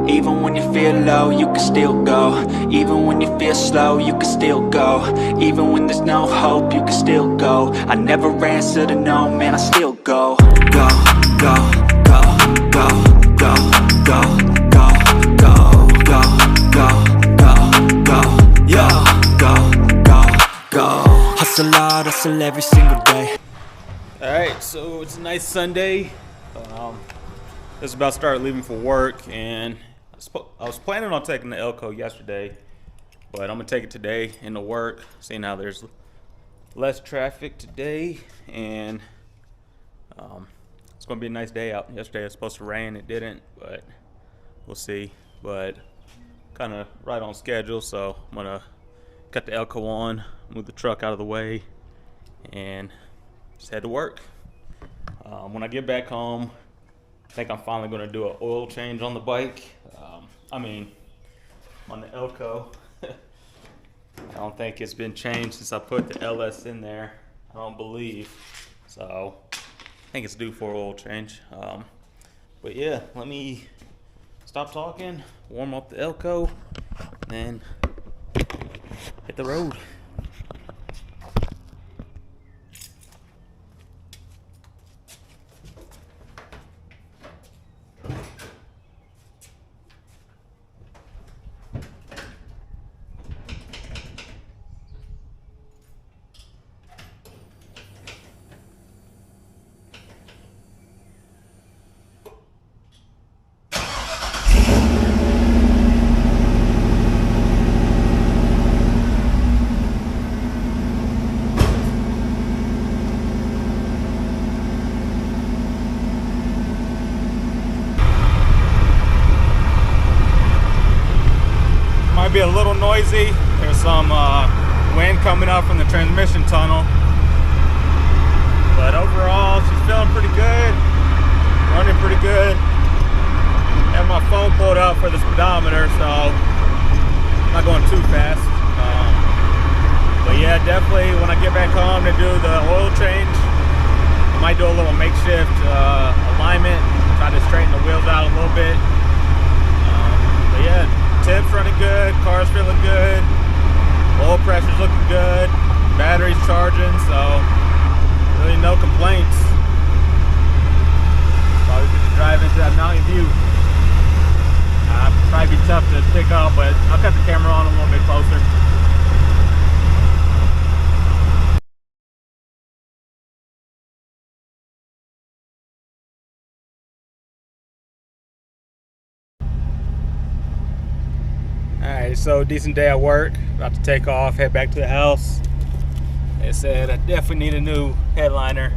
Even when you feel low, you can still go. Even when you feel slow, you can still go. Even when there's no hope, you can still go. I never answer to no, man, I still go. Go, go, go, go, go, go, go, go, go, go, go, go, yo, go. Hustle hard, hustle every single day. Alright, so it's a nice Sunday. Just about to start leaving for work, and I was planning on taking the elco yesterday, but I'm gonna take it today into work, seeing how there's less traffic today, and it's gonna be a nice day out. Yesterday it was supposed to rain, it didn't, but we'll see. But kind of right on schedule, so I'm gonna cut the elco on, move the truck out of the way, and just head to work. When I get back home, I think I'm finally going to do an oil change on the bike. On the elco. I don't think it's been changed since I put the LS in there. I don't believe. So I think it's due for an oil change. But yeah, let me stop talking, warm up the elco, and hit the road. Be a little noisy. There's some wind coming up from the transmission tunnel, but overall she's feeling pretty good, running pretty good. I have my phone pulled up for the speedometer, so I'm not going too fast. But yeah, definitely when I get back home to do the oil change, I might do a little makeshift alignment, try to straighten the wheels out a little bit. But yeah, temp's running good, car's feeling good, oil pressure's looking good, battery's charging, so really no complaints. Probably get to drive into that Mountain View. Probably be tough to pick up, but I'll cut the camera on a little bit closer. Alright, so decent day at work. About to take off, head back to the house. They said I definitely need a new headliner.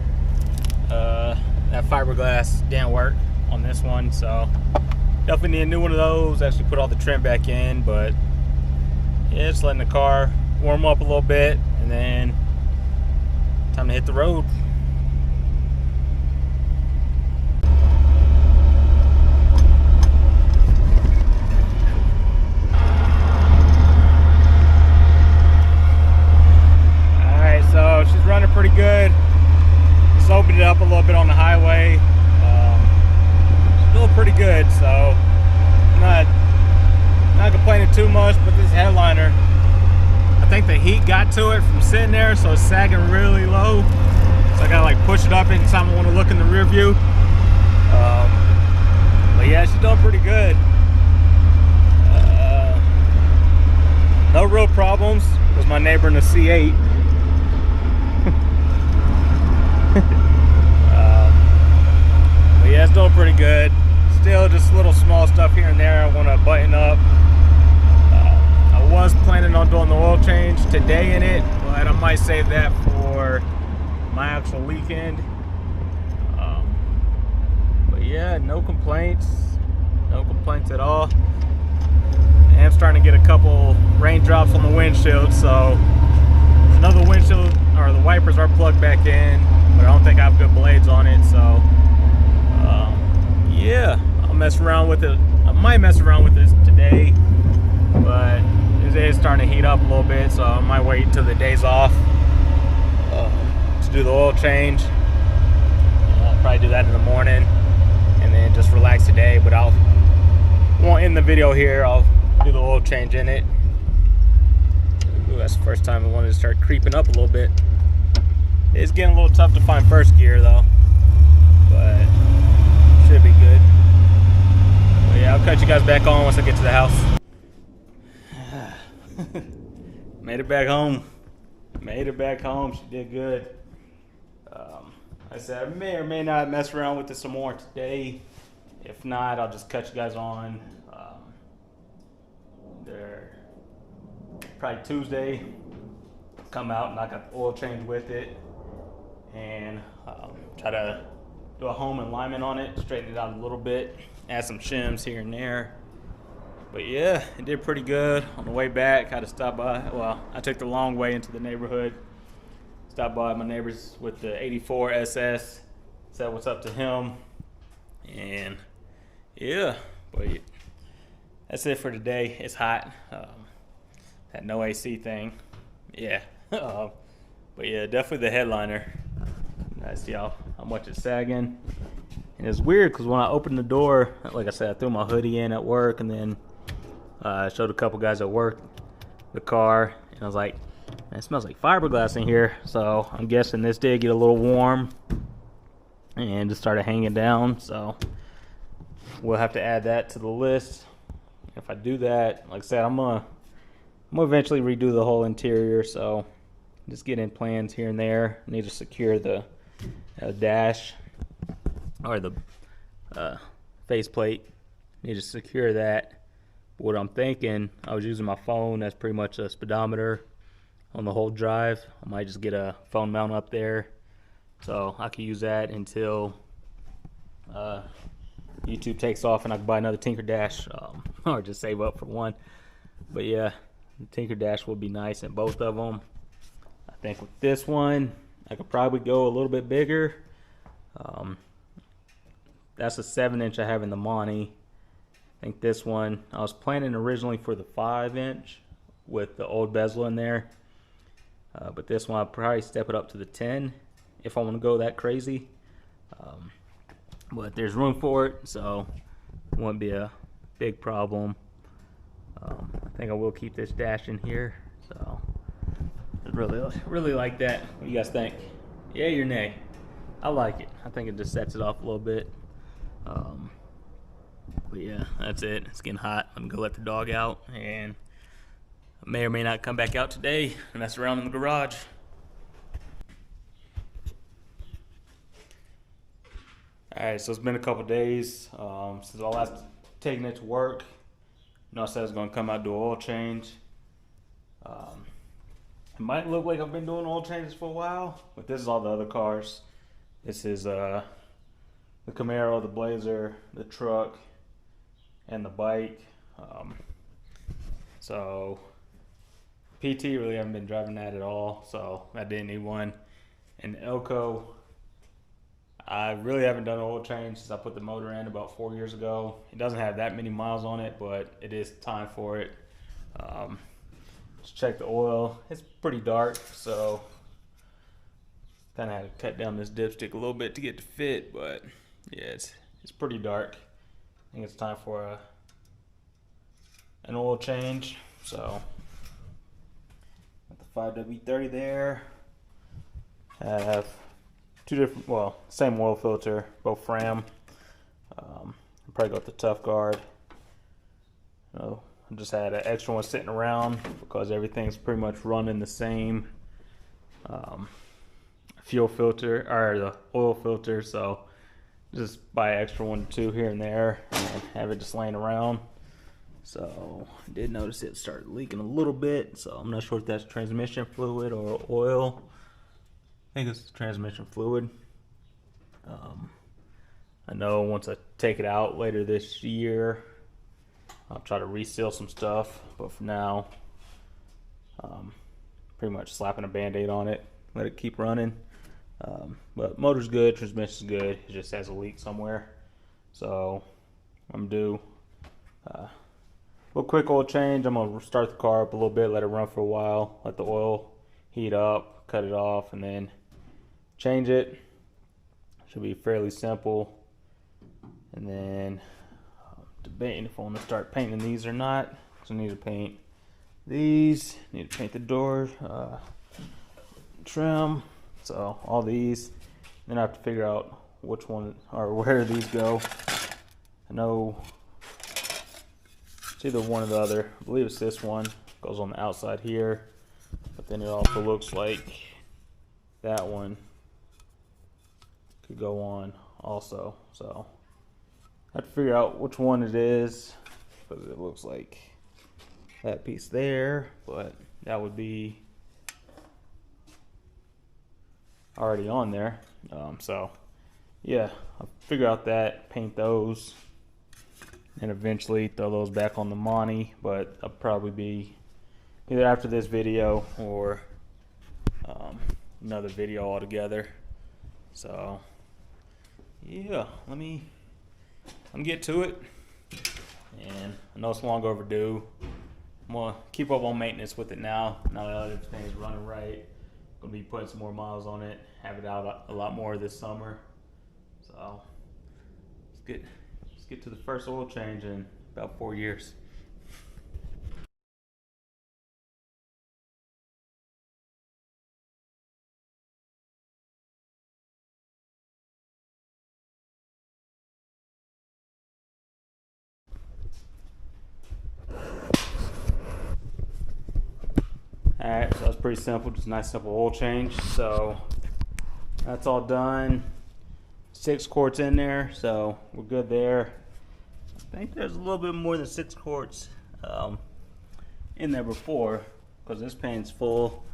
That fiberglass didn't work on this one, so definitely need a new one of those. Actually put all the trim back in, but yeah, just letting the car warm up a little bit, and then time to hit the road. So she's running pretty good. Just opened it up a little bit on the highway. She's doing pretty good, so not complaining too much. But this headliner, I think the heat got to it from sitting there, so it's sagging really low. So I gotta like push it up anytime I want to look in the rear view. But yeah, she's doing pretty good. No real problems. There's my neighbor in the C8. But yeah, it's doing pretty good. Still just little small stuff here and there I want to button up. I was planning on doing the oil change today in it, but I might save that for my actual weekend. But yeah, no complaints at all. I am starting to get a couple raindrops on the windshield, so another windshield, or the wipers are plugged back in, but I don't think I have good blades on it, so yeah, I'll mess around with it. I might mess around with this today, but it is starting to heat up a little bit, so I might wait until the day's off to do the oil change. I'll probably do that in the morning and then just relax today, but I won't the video here, I'll do the oil change in it. Ooh, that's the first time I wanted to start creeping up a little bit. It's getting a little tough to find first gear though, but should be good. But yeah, I'll cut you guys back on once I get to the house. Made it back home. Made it back home. She did good. I said I may or may not mess around with this some more today. If not, I'll just cut you guys on. They're probably Tuesday. Come out and I got the oil change with it, and try to do a home alignment on it, straighten it out a little bit, add some shims here and there. But yeah, it did pretty good. On the way back, had to stop by. Well, I took the long way into the neighborhood. Stopped by my neighbors with the 84 SS. Said what's up to him. And yeah, but that's it for today. It's hot. That no AC thing. Yeah. But yeah, definitely the headliner. I see how much it's sagging. And it's weird because when I opened the door, like I said, I threw my hoodie in at work, and then I showed a couple guys at work the car, and I was like, man, it smells like fiberglass in here. So I'm guessing this did get a little warm and just started hanging down. So we'll have to add that to the list. If I do that, like I said, I'm gonna eventually redo the whole interior. So just getting plans here and there. I need to secure the dash or the faceplate. Need to secure that. What I'm thinking, I was using my phone as pretty much a speedometer on the whole drive. I might just get a phone mount up there so I can use that until YouTube takes off and I can buy another Tinker Dash, or just save up for one. But yeah, the Tinker Dash will be nice in both of them. I think with this one, I could probably go a little bit bigger. That's a 7-inch I have in the Monty. I think this one, I was planning originally for the 5-inch with the old bezel in there. But this one I'll probably step it up to the 10 if I want to go that crazy. But there's room for it, so it won't be a big problem. I think I will keep this dash in here. So I really like that. What do you guys think? Yay or nay? I like it. I think it just sets it off a little bit. But yeah, that's it. It's getting hot. I'm gonna go let the dog out, and I may or may not come back out today and mess around in the garage. Alright, so it's been a couple days since I last taken it to work. I said I was gonna come out and do an oil change. It might look like I've been doing oil changes for a while, but this is all the other cars. This is the Camaro, the Blazer, the truck, and the bike. So PT really haven't been driving that at all, so I didn't need one. And the elco, I really haven't done an oil change since I put the motor in about 4 years ago. It doesn't have that many miles on it, but it is time for it. Just check the oil. It's pretty dark, so kind of had to cut down this dipstick a little bit to get to fit, but yeah, it's pretty dark. I think it's time for an oil change. So got the 5W30 there. Have two different, well, same oil filter, both Fram. Probably got the Tough Guard. I just had an extra one sitting around because everything's pretty much running the same fuel filter or the oil filter, so just buy an extra 1 or 2 here and there and have it just laying around. So I did notice it started leaking a little bit, so I'm not sure if that's transmission fluid or oil. I think it's transmission fluid. I know once I take it out later this year, I'll try to reseal some stuff, but for now, pretty much slapping a band-aid on it, let it keep running. But motor's good, transmission's good, it just has a leak somewhere. So I'm due a little quick oil change. I'm gonna start the car up a little bit, let it run for a while, let the oil heat up, cut it off, and then change it. Should be fairly simple. And then debating if I want to start painting these or not. So I need to paint these, need to paint the door trim, so all these. Then I have to figure out which one or where these go. I know it's either one or the other. I believe it's this one. Goes on the outside here, but then it also looks like that one could go on also. So I have to figure out which one it is, because it looks like that piece there, but that would be already on there. So yeah, I'll figure out that, paint those, and eventually throw those back on the Monty, but I'll probably be either after this video or another video altogether. So yeah, I'm get to it, and I know it's long overdue. I'm gonna keep up on maintenance with it now that everything's running right. Gonna be putting some more miles on it, have it out a lot more this summer. So let's get to the first oil change in about 4 years. Alright, so that's pretty simple, just a nice simple oil change. So that's all done. 6 quarts in there, so we're good there. I think there's a little bit more than 6 quarts in there before, because this paint's full.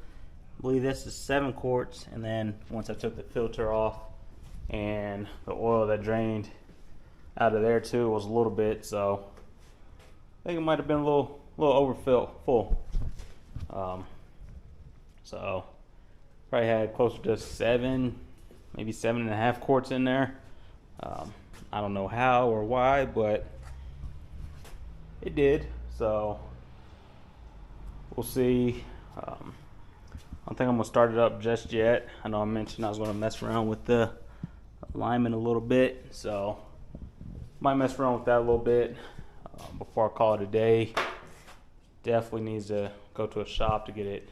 I believe this is 7 quarts, and then once I took the filter off and the oil that drained out of there too was a little bit, so I think it might have been a little full. So probably had closer to 7, maybe 7.5 quarts in there. I don't know how or why, but it did. So we'll see. I don't think I'm gonna start it up just yet. I know I mentioned I was gonna mess around with the alignment a little bit, so might mess around with that a little bit before I call it a day. Definitely needs to go to a shop to get it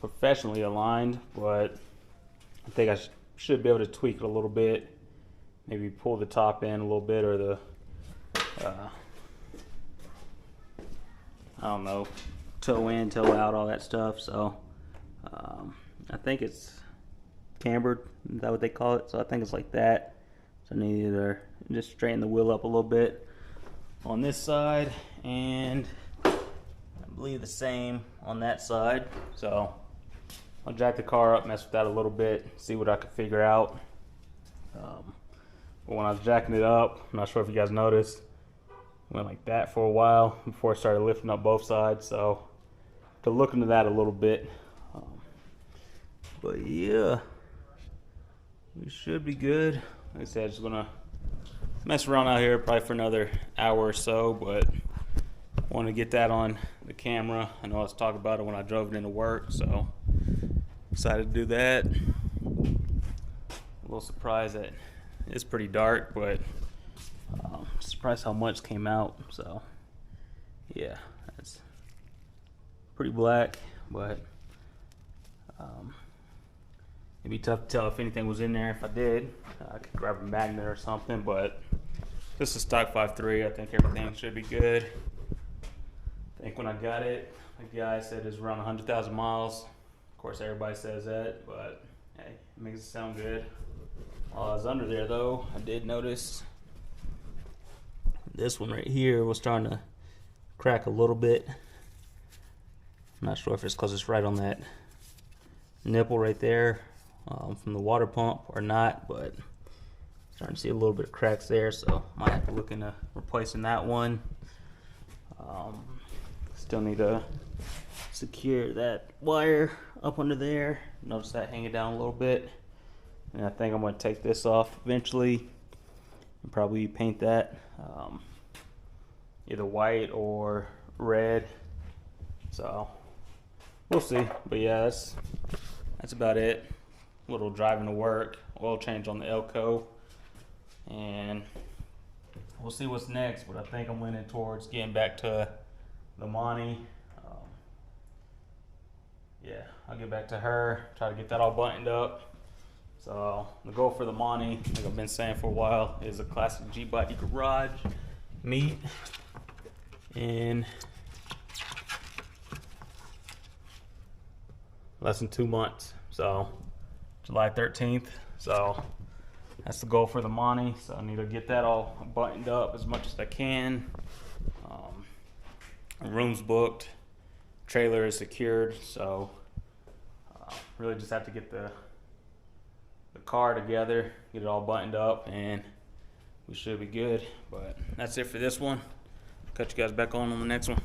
professionally aligned, but I think I should be able to tweak it a little bit, maybe pull the top in a little bit, or the I don't know, toe in, toe out, all that stuff. So I think it's cambered, is that what they call it? So I think it's like that. So I need to either just straighten the wheel up a little bit on this side, and I believe the same on that side. So I'll jack the car up, mess with that a little bit, see what I can figure out. But when I was jacking it up, I'm not sure if you guys noticed, went like that for a while before I started lifting up both sides. So to look into that a little bit. But yeah, we should be good. Like I said, just gonna mess around out here probably for another hour or so, but I want to get that on the camera. I know I was talking about it when I drove it into work, so decided to do that. A little surprised that it's pretty dark, but surprised how much came out. So yeah, that's pretty black, but it'd be tough to tell if anything was in there. If I did, I could grab a magnet or something, but this is stock 5.3. I think everything should be good. I think when I got it, the guy said it was around 100,000 miles. Of course, everybody says that, but hey, it makes it sound good. While I was under there, though, I did notice this one right here was starting to crack a little bit. I'm not sure if it's because it's right on that nipple right there from the water pump or not, but starting to see a little bit of cracks there, so might have to look into replacing that one. Still need to secure that wire up under there. Notice that hanging down a little bit. And I think I'm going to take this off eventually and probably paint that either white or red. So we'll see. But yeah, that's about it. A little driving to work, oil change on the Elco, and we'll see what's next, but I think I'm leaning towards getting back to the Monty. Yeah, I'll get back to her, try to get that all buttoned up. So the goal for the Monty, like I've been saying for a while, is a classic G-Body garage meet in less than 2 months. So July 13th. So that's the goal for the Monty. So I need to get that all buttoned up as much as I can. Room's booked, trailer is secured. So really just have to get the car together, get it all buttoned up, and we should be good. But that's it for this one. Catch you guys back on the next one.